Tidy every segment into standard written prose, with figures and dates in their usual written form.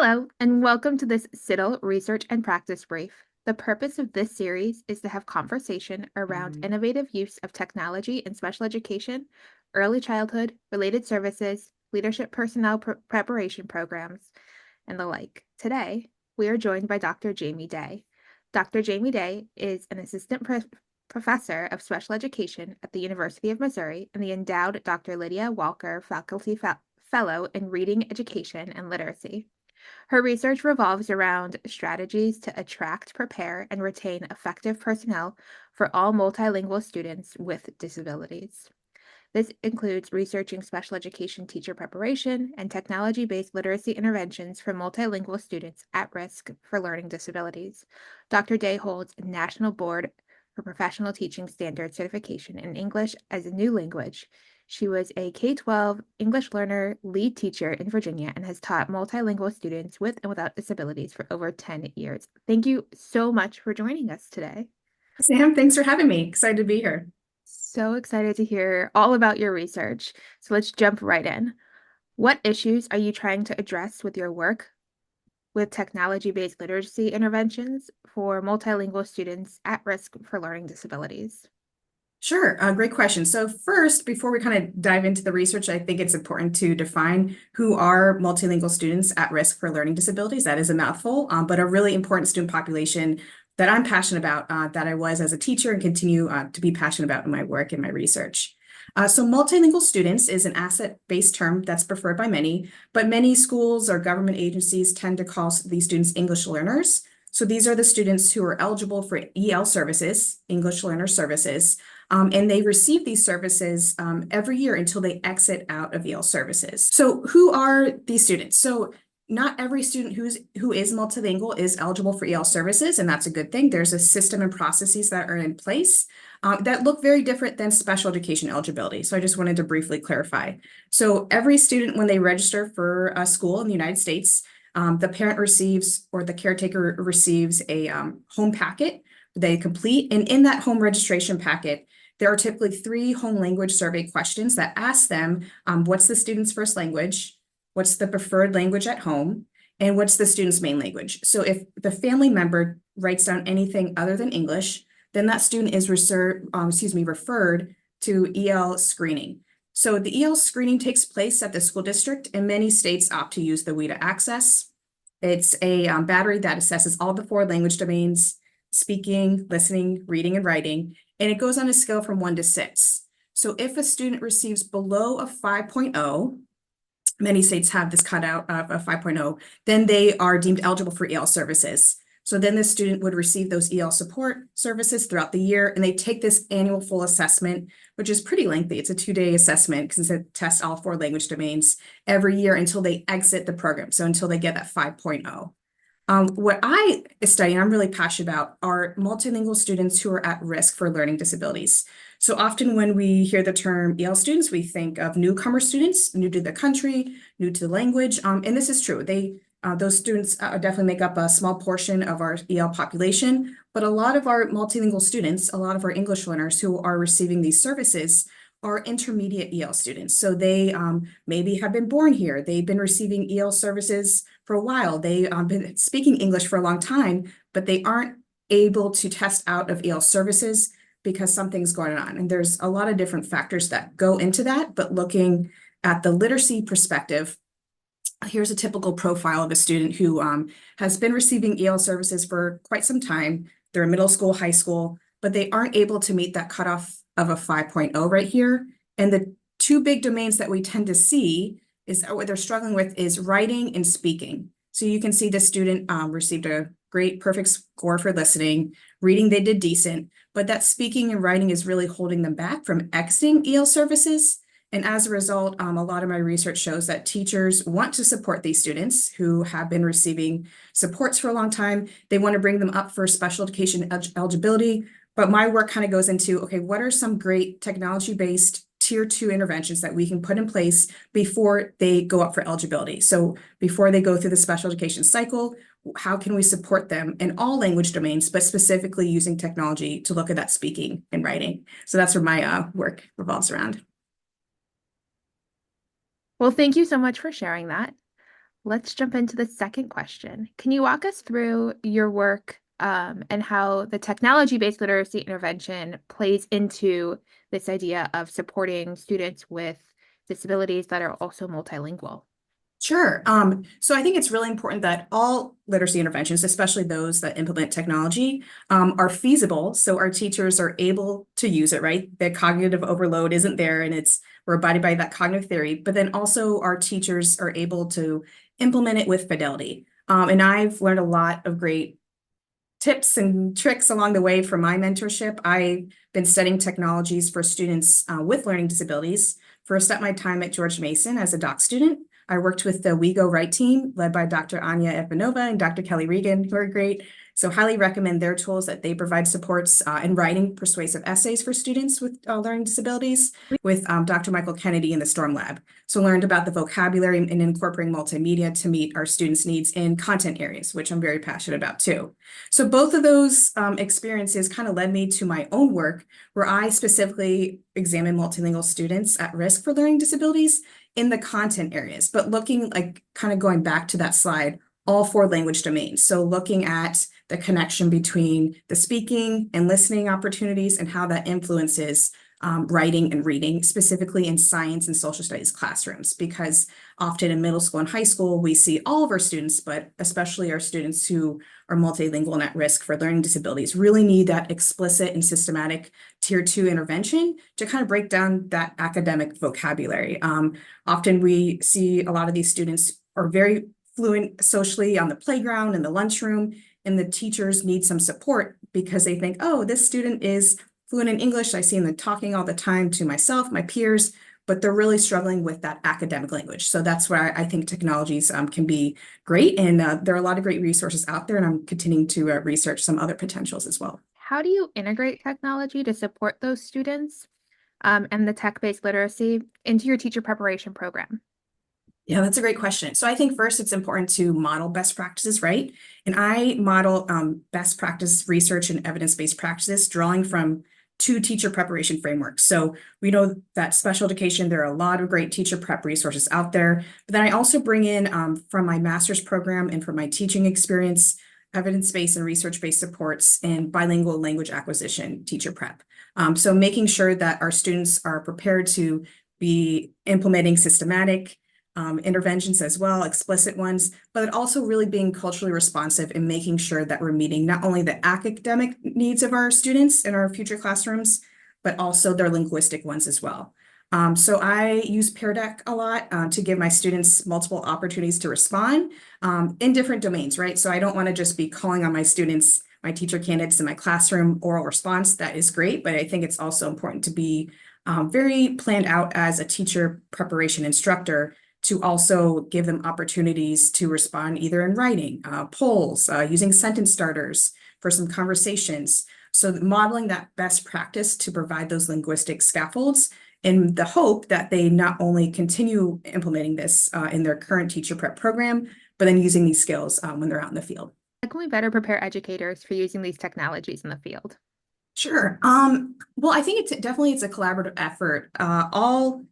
Hello, and welcome to this CIDDL Research and Practice Brief. The purpose of this series is to have conversation around innovative use of technology in special education, early childhood, related services, leadership personnel preparation programs, and the like. Today, we are joined by Dr. Jamie Day. Dr. Jamie Day is an assistant professor of special education at the University of Missouri and the endowed Dr. Lydia Walker Faculty Fellow in Reading Education and Literacy. Her research revolves around strategies to attract, prepare, and retain effective personnel for all multilingual students with disabilities. This includes researching special education teacher preparation and technology-based literacy interventions for multilingual students at risk for learning disabilities. Dr. Day holds a National Board for Professional Teaching Standard certification in English as a new language. She was a K-12 English learner lead teacher in Virginia and has taught multilingual students with and without disabilities for over 10 years. Thank you so much for joining us today. Sam, thanks for having me. Excited to be here. So excited to hear all about your research. So let's jump right in. What issues are you trying to address with your work with technology-based literacy interventions for multilingual students at risk for learning disabilities? Sure, great question. So first, before we kind of dive into the research, I think it's important to define who are multilingual students at risk for learning disabilities. That is a mouthful, but a really important student population that I'm passionate about, that I was as a teacher and continue to be passionate about in my work and my research. So multilingual students is an asset-based term that's preferred by many, but many schools or government agencies tend to call these students English learners. So these are the students who are eligible for EL services, English Learner Services, and they receive these services every year until they exit out of EL services. So who are these students? So not every student who is multilingual is eligible for EL services, and that's a good thing. There's a system and processes that are in place that look very different than special education eligibility. So I just wanted to briefly clarify. So every student, when they register for a school in the United States, the parent receives or the caretaker receives a home packet they complete. And in that home registration packet, there are typically 3 home language survey questions that ask them, what's the student's first language, what's the preferred language at home, and what's the student's main language. So if the family member writes down anything other than English, then that student is referred to EL screening. So the EL screening takes place at the school district, and many states opt to use the WIDA Access. It's a battery that assesses all the 4 language domains: speaking, listening, reading, and writing, and it goes on a scale from 1 to 6. So if a student receives below a 5.0, many states have this cutout of a 5.0, then they are deemed eligible for EL services. So then the student would receive those EL support services throughout the year, and they take this annual full assessment, which is pretty lengthy. It's a 2-day assessment because it tests all 4 language domains every year until they exit the program, so until they get that 5.0. What I study, and I'm really passionate about, are multilingual students who are at risk for learning disabilities. So often when we hear the term EL students, we think of newcomer students, new to the country, new to the language, and this is true. Those students definitely make up a small portion of our EL population, but a lot of our multilingual students, a lot of our English learners who are receiving these services are intermediate EL students. So they maybe have been born here. They've been receiving EL services for a while. They've been speaking English for a long time, but they aren't able to test out of EL services because something's going on. And there's a lot of different factors that go into that, but looking at the literacy perspective, here's a typical profile of a student who has been receiving EL services for quite some time. They're in middle school, high school, but they aren't able to meet that cutoff of a 5.0 right here. And the 2 big domains that we tend to see is what they're struggling with is writing and speaking. So you can see the student received a great, perfect score for listening. Reading, they did decent, but that speaking and writing is really holding them back from exiting EL services. And as a result, a lot of my research shows that teachers want to support these students who have been receiving supports for a long time. They want to bring them up for special education eligibility. But my work kind of goes into, okay, what are some great technology-based tier 2 interventions that we can put in place before they go up for eligibility? So before they go through the special education cycle, how can we support them in all language domains, but specifically using technology to look at that speaking and writing? So that's where my work revolves around. Well, thank you so much for sharing that. Let's jump into the second question. Can you walk us through your work and how the technology-based literacy intervention plays into this idea of supporting students with disabilities that are also multilingual? Sure. So I think it's really important that all literacy interventions, especially those that implement technology, are feasible. So our teachers are able to use it, right? The cognitive overload isn't there, and we're abiding by that cognitive theory. But then also our teachers are able to implement it with fidelity. And I've learned a lot of great tips and tricks along the way from my mentorship. I've been studying technologies for students with learning disabilities. First at my time at George Mason as a doc student, I worked with the We Go Right team led by Dr. Anya Evanova and Dr. Kelly Regan, who are great. So highly recommend their tools that they provide supports in writing persuasive essays for students with learning disabilities with Dr. Michael Kennedy in the Storm Lab. So learned about the vocabulary and incorporating multimedia to meet our students' needs in content areas, which I'm very passionate about too. So both of those experiences kind of led me to my own work where I specifically examine multilingual students at risk for learning disabilities in the content areas, but looking like kind of going back to that slide, all four language domains. So looking at the connection between the speaking and listening opportunities and how that influences writing and reading, specifically in science and social studies classrooms, because often in middle school and high school, we see all of our students, but especially our students who are multilingual and at risk for learning disabilities, really need that explicit and systematic tier 2 intervention to kind of break down that academic vocabulary. Often we see a lot of these students are very fluent socially on the playground and the lunchroom, and the teachers need some support because they think, oh, this student is fluent in English. I see them talking all the time to myself, my peers, but they're really struggling with that academic language. So that's where I think technologies can be great. And there are a lot of great resources out there, and I'm continuing to research some other potentials as well. How do you integrate technology to support those students and the tech-based literacy into your teacher preparation program? Yeah, that's a great question. So I think first it's important to model best practices, right? And I model best practice research and evidence-based practices drawing from 2 teacher preparation frameworks. So we know that special education, there are a lot of great teacher prep resources out there. But then I also bring in from my master's program and from my teaching experience, evidence-based and research-based supports in bilingual language acquisition teacher prep. So making sure that our students are prepared to be implementing systematic interventions as well, explicit ones, but also really being culturally responsive and making sure that we're meeting not only the academic needs of our students in our future classrooms, but also their linguistic ones as well. So I use Pear Deck a lot to give my students multiple opportunities to respond in different domains, right? So I don't want to just be calling on my students, my teacher candidates in my classroom oral response. That is great, but I think it's also important to be very planned out as a teacher preparation instructor to also give them opportunities to respond either in writing, polls, using sentence starters for some conversations. So modeling that best practice to provide those linguistic scaffolds in the hope that they not only continue implementing this in their current teacher prep program, but then using these skills when they're out in the field. How can we better prepare educators for using these technologies in the field? Sure. Well, I think it's a collaborative effort. All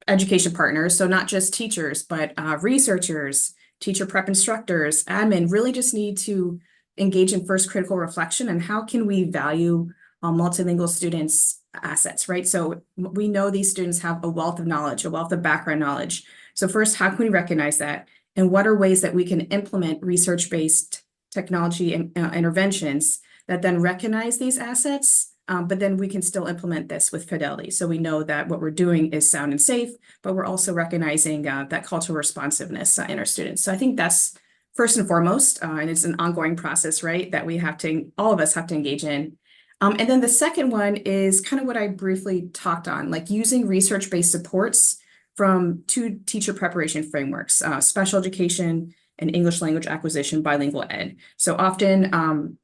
education partners, so not just teachers, but researchers, teacher prep instructors, admin, really just need to engage in first critical reflection and how can we value multilingual students' assets, right? So we know these students have a wealth of knowledge, a wealth of background knowledge. So first, how can we recognize that? And what are ways that we can implement research-based technology and interventions that then recognize these assets, but then we can still implement this with fidelity. So we know that what we're doing is sound and safe, but we're also recognizing that cultural responsiveness in our students. So I think that's first and foremost, and it's an ongoing process, right, that all of us have to engage in. And then the second one is kind of what I briefly talked on, like using research-based supports from 2 teacher preparation frameworks, special education and English language acquisition bilingual ed. So often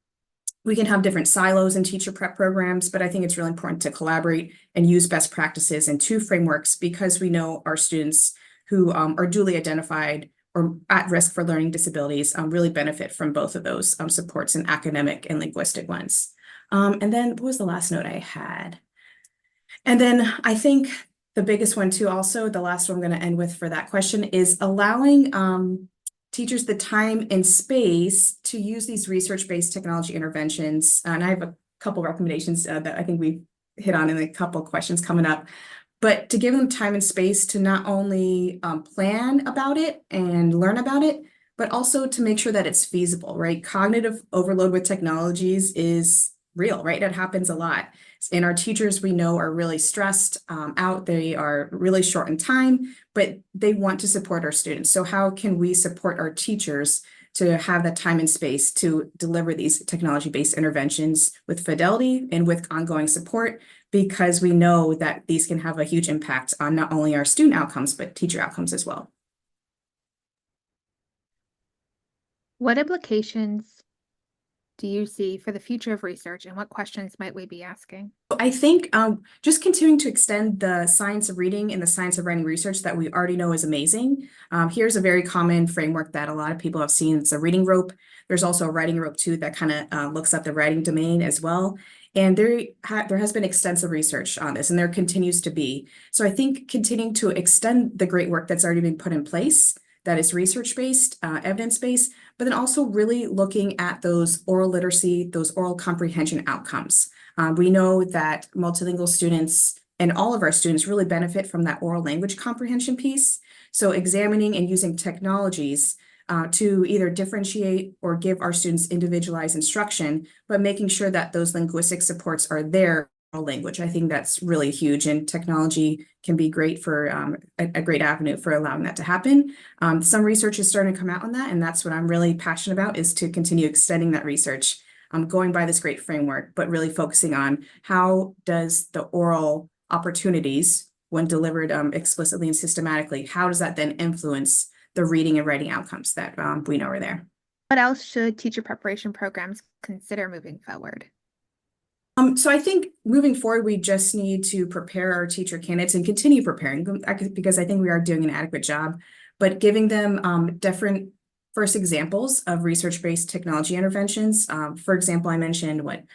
we can have different silos in teacher prep programs, but I think it's really important to collaborate and use best practices in 2 frameworks because we know our students who are duly identified or at risk for learning disabilities really benefit from both of those supports in academic and linguistic ones. And then what was the last note I had? And then I think The biggest one too, also, the last one I'm going to end with for that question is allowing teachers the time and space to use these research-based technology interventions. And I have a couple recommendations that I think we've hit on in a couple questions coming up. But to give them time and space to not only plan about it and learn about it, but also to make sure that it's feasible, right? Cognitive overload with technologies is real, right? It happens a lot. And our teachers, we know, are really stressed out. They are really short in time, but they want to support our students. So how can we support our teachers to have the time and space to deliver these technology-based interventions with fidelity and with ongoing support? Because we know that these can have a huge impact on not only our student outcomes, but teacher outcomes as well. What implications do you see for the future of research, and what questions might we be asking? I think just continuing to extend the science of reading and the science of writing research that we already know is amazing. Here's a very common framework that a lot of people have seen. It's a reading rope. There's also a writing rope too that kind of looks at the writing domain as well. And there has been extensive research on this, and there continues to be. So I think continuing to extend the great work that's already been put in place, that is research-based, evidence-based, but then also really looking at those oral literacy, those oral comprehension outcomes. We know that multilingual students and all of our students really benefit from that oral language comprehension piece. So examining and using technologies to either differentiate or give our students individualized instruction, but making sure that those linguistic supports are there language. I think that's really huge, and technology can be great for a great avenue for allowing that to happen. Some research is starting to come out on that, and that's what I'm really passionate about, is to continue extending that research, going by this great framework, but really focusing on how does the oral opportunities, when delivered explicitly and systematically, how does that then influence the reading and writing outcomes that we know are there. What else should teacher preparation programs consider moving forward? So I think moving forward, we just need to prepare our teacher candidates and continue preparing them, because I think we are doing an adequate job, but giving them different first examples of research-based technology interventions. For example, I mentioned what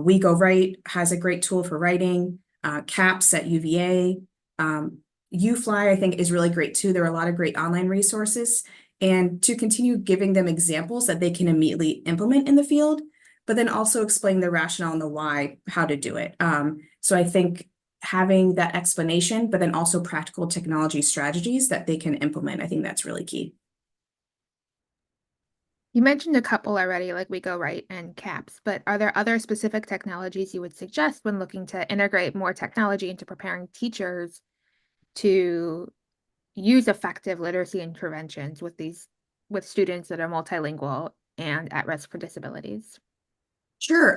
We Go Write has a great tool for writing, CAPS at UVA. UFly, I think, is really great too. There are a lot of great online resources, and to continue giving them examples that they can immediately implement in the field, but then also explain the rationale and the why, how to do it. So I think having that explanation, but then also practical technology strategies that they can implement, I think that's really key. You mentioned a couple already, like We Go Write and CAPS, but are there other specific technologies you would suggest when looking to integrate more technology into preparing teachers to use effective literacy interventions with students that are multilingual and at risk for disabilities? Sure.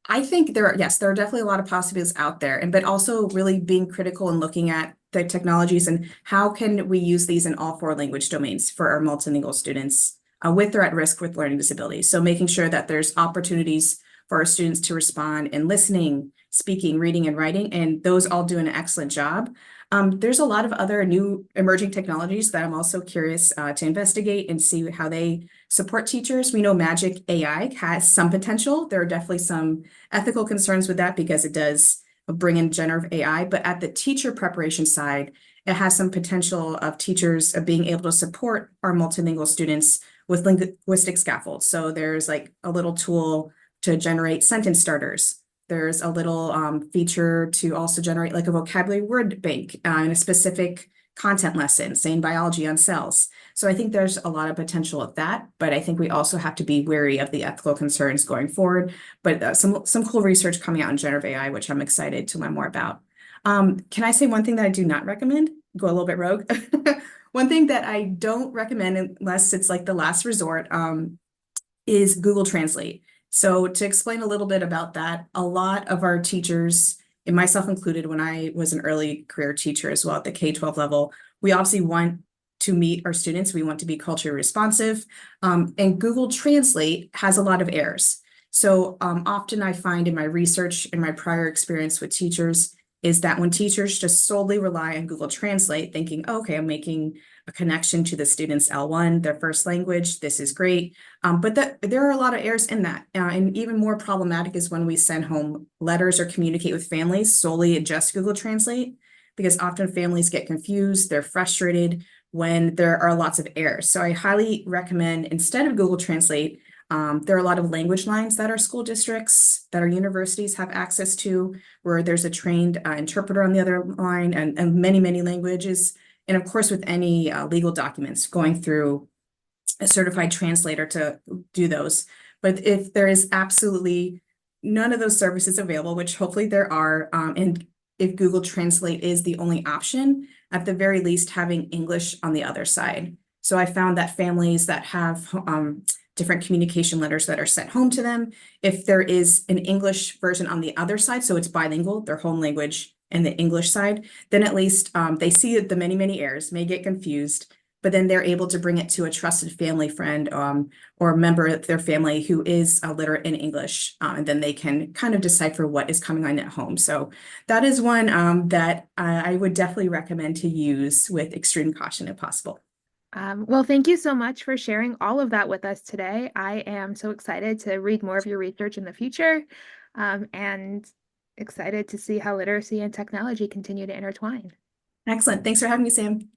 I think yes, there are definitely a lot of possibilities out there, but also really being critical and looking at the technologies and how can we use these in all four language domains for our multilingual students with or at risk with learning disabilities. So making sure that there's opportunities for our students to respond in listening, speaking, reading, and writing, and those all do an excellent job. There's a lot of other new emerging technologies that I'm also curious to investigate and see how they support teachers. We know Magic AI has some potential. There are definitely some ethical concerns with that because it does bring in generative AI, but at the teacher preparation side, it has some potential of teachers of being able to support our multilingual students with linguistic scaffolds. So there's like a little tool to generate sentence starters. There's a little feature to also generate like a vocabulary word bank in a specific content lesson, saying biology on cells. So I think there's a lot of potential of that, but I think we also have to be wary of the ethical concerns going forward. But some cool research coming out in generative AI, which I'm excited to learn more about. Can I say one thing that I do not recommend? Go a little bit rogue. One thing that I don't recommend unless it's like the last resort is Google Translate. So to explain a little bit about that, a lot of our teachers, and myself included, when I was an early career teacher as well at the K-12 level, we obviously want to meet our students. We want to be culturally responsive. And Google Translate has a lot of errors. So often I find in my research and my prior experience with teachers is that when teachers just solely rely on Google Translate, thinking, oh, okay, I'm making a connection to the student's L1, their first language, this is great. But there are a lot of errors in that. And even more problematic is when we send home letters or communicate with families solely in just Google Translate, because often families get confused, they're frustrated when there are lots of errors. So I highly recommend, instead of Google Translate, there are a lot of language lines that our school districts, that our universities have access to, where there's a trained interpreter on the other line, and many, many languages. And of course, with any legal documents, going through a certified translator to do those. But if there is absolutely none of those services available, which hopefully there are, and if Google Translate is the only option, at the very least having English on the other side. So I found that families that have different communication letters that are sent home to them, if there is an English version on the other side, so it's bilingual, their home language and the English side, then at least they see the many, many errors, may get confused, but then they're able to bring it to a trusted family friend or a member of their family who is literate in English, and then they can kind of decipher what is coming on at home. So that is one that I would definitely recommend to use with extreme caution if possible. Well, thank you so much for sharing all of that with us today. I am so excited to read more of your research in the future, and excited to see how literacy and technology continue to intertwine. Excellent. Thanks for having me, Sam.